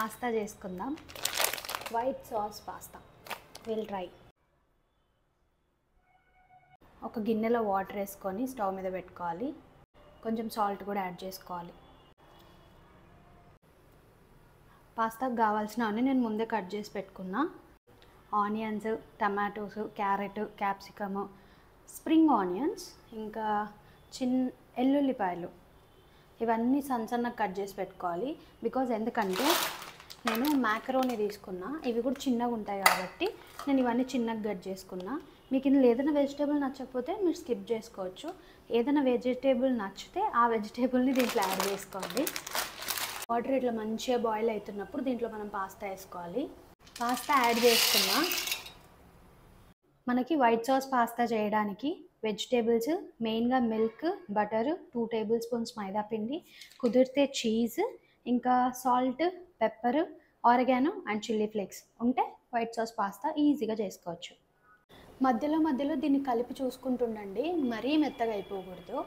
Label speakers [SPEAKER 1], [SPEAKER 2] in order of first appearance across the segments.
[SPEAKER 1] Pasta చేసుకుందాం. White sauce pasta will try. ఒక గిన్నెలో వాటర్ వేసుకొని స్టవ్ మీద పెట్టుకోవాలి. కొంచెం సాల్ట్ కూడా యాడ్ చేసుకోవాలి. పాస్తాకు కావాల్సినవన్నీ నేను ముందే కట్ చేసి పెట్టుకున్నా. Onions, tomatoes, carrot, capsicum, spring onions, ఇంకా ఎల్లుల్లిపాయలు ఇవన్నీ సన్నగా కట్ చేసి పెట్టుకోవాలి. ఎందుకంటే నేను మ్యాకరోనీ తీసుకున్నా, ఇవి కూడా చిన్నగా ఉంటాయి కాబట్టి నేను ఇవన్నీ చిన్నగా కట్ చేసుకున్నా. మీకు ఇందులో ఏదైనా వెజిటేబుల్ నచ్చకపోతే మీరు స్కిప్ చేసుకోవచ్చు. ఏదైనా వెజిటేబుల్ నచ్చితే ఆ వెజిటేబుల్ని దీంట్లో యాడ్ చేసుకోండి. వాటర్ ఇట్లా మంచిగా బాయిల్ అవుతున్నప్పుడు దీంట్లో మనం పాస్తా వేసుకోవాలి. పాస్తా యాడ్ చేసుకున్నా. మనకి వైట్ సాస్ పాస్తా చేయడానికి వెజిటేబుల్స్ మెయిన్గా మిల్క్, బటర్, 2 టేబుల్ స్పూన్స్ మైదా పిండి, కుదిరితే చీజ్, ఇంకా salt, pepper, oregano and chilli flakes ఉంటే వైట్ సాస్ పాస్తా ఈజీగా చేసుకోవచ్చు. మధ్యలో దీన్ని కలిపి చూసుకుంటుండండి, మరీ మెత్తగా అయిపోకూడదు.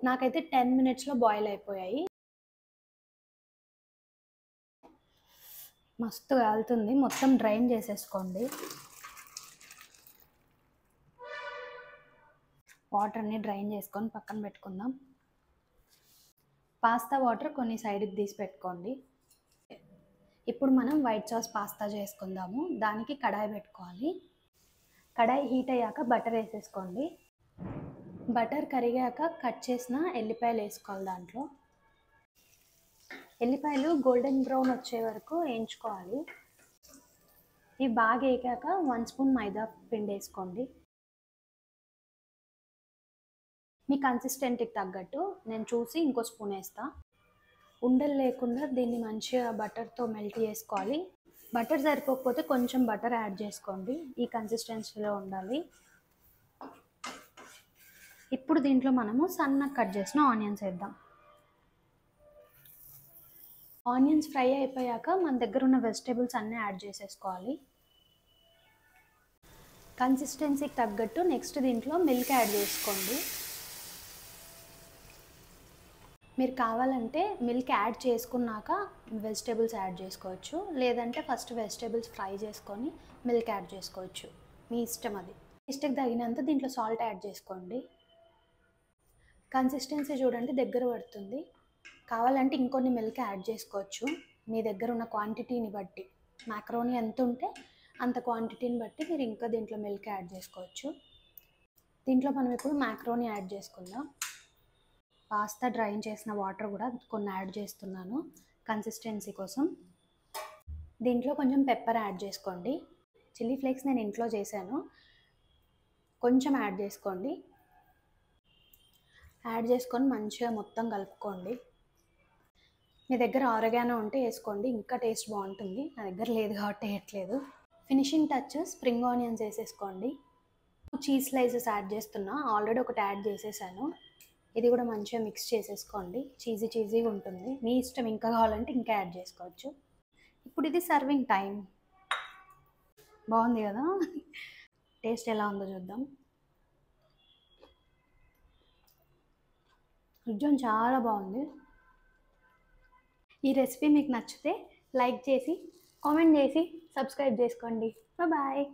[SPEAKER 1] నాకైతే 10 మినిట్స్లో బాయిల్ అయిపోయాయి. మస్తు కాలుతుంది, మొత్తం డ్రైన్ చేసేసుకోండి. వాటర్ని డ్రైన్ చేసుకొని పక్కన పెట్టుకుందాం. పాస్తా వాటర్ కొన్ని సైడ్కి తీసి పెట్టుకోండి. ఇప్పుడు మనం వైట్ సాస్ పాస్తా చేసుకుందాము. దానికి కడాయి పెట్టుకోవాలి. కడాయి హీట్ అయ్యాక బటర్ వేసేసుకోండి. బటర్ కరిగాక కట్ చేసిన ఎల్లిపాయలు వేసుకోవాలి. దాంట్లో ఎల్లిపాయలు గోల్డెన్ బ్రౌన్ వచ్చే వరకు వేయించుకోవాలి. ఇవి బాగా వేగాక 1 స్పూన్ మైదా పిండి వేసుకోండి. మీ కన్సిస్టెంట్కి తగ్గట్టు నేను చూసి ఇంకో స్పూన్ వేస్తా. ఉండలు లేకుండా దీన్ని మంచిగా బటర్తో మెల్ట్ చేసుకోవాలి. బటర్ సరిపోకపోతే కొంచెం బటర్ యాడ్ చేసుకోండి. ఈ కన్సిస్టెన్సీలో ఉండాలి. ఇప్పుడు దీంట్లో మనము సన్నగా కట్ చేసిన ఆనియన్స్ వేద్దాం. ఆనియన్స్ ఫ్రై అయిపోయాక మన దగ్గర ఉన్న వెజిటేబుల్స్ అన్నీ యాడ్ చేసేసుకోవాలి. కన్సిస్టెన్సీకి తగ్గట్టు నెక్స్ట్ దీంట్లో మిల్క్ యాడ్ చేసుకోండి. మీరు కావాలంటే మిల్క్ యాడ్ చేసుకున్నాక వెజిటేబుల్స్ యాడ్ చేసుకోవచ్చు, లేదంటే ఫస్ట్ వెజిటేబుల్స్ ఫ్రై చేసుకొని మిల్క్ యాడ్ చేసుకోవచ్చు. మీ ఇష్టం అది. టేస్ట్కి తగినంత దీంట్లో సాల్ట్ యాడ్ చేసుకోండి. కన్సిస్టెన్సీ చూడండి, దగ్గర పడుతుంది. కావాలంటే ఇంకొన్ని మిల్క్ యాడ్ చేసుకోవచ్చు మీ దగ్గర ఉన్న క్వాంటిటీని బట్టి. మ్యాకరోనీ ఎంత ఉంటే అంత క్వాంటిటీని బట్టి మీరు ఇంకా దీంట్లో మిల్క్ యాడ్ చేసుకోవచ్చు. దీంట్లో మనం ఇప్పుడు మ్యాకరోనీ యాడ్ చేసుకుందాం. పాస్తా డ్రైన్ చేసిన వాటర్ కూడా కొన్ని యాడ్ చేస్తున్నాను కన్సిస్టెన్సీ కోసం. దీంట్లో కొంచెం పెప్పర్ యాడ్ చేసుకోండి. చిల్లీ ఫ్లేక్స్ నేను ఇంట్లో చేశాను, కొంచెం యాడ్ చేసుకోండి. యాడ్ చేసుకొని మంచిగా మొత్తం కలుపుకోండి. మీ దగ్గర ఆరిగానో ఉంటే వేసుకోండి, ఇంకా టేస్ట్ బాగుంటుంది. నా దగ్గర లేదు కాబట్టి వేయట్లేదు. ఫినిషింగ్ టచ్ స్ప్రింగ్ ఆనియన్స్ వేసేసుకోండి. చీజ్ స్లైసెస్ యాడ్ చేస్తున్నా, ఆల్రెడీ ఒకటి యాడ్ చేసేసాను. ఇది కూడా మంచిగా మిక్స్ చేసేసుకోండి. చీజీగా ఉంటుంది. మీ ఇష్టం, ఇంకా కావాలంటే ఇంకా యాడ్ చేసుకోవచ్చు. ఇప్పుడు ఇది సర్వింగ్ టైం. బాగుంది కదా? టేస్ట్ ఎలా ఉందో చూద్దాం. నిజం చాలా బాగుంది. ఈ రెసిపీ మీకు నచ్చితే లైక్ చేసి, కామెంట్ చేసి, సబ్స్క్రైబ్ చేసుకోండి. బాయ్.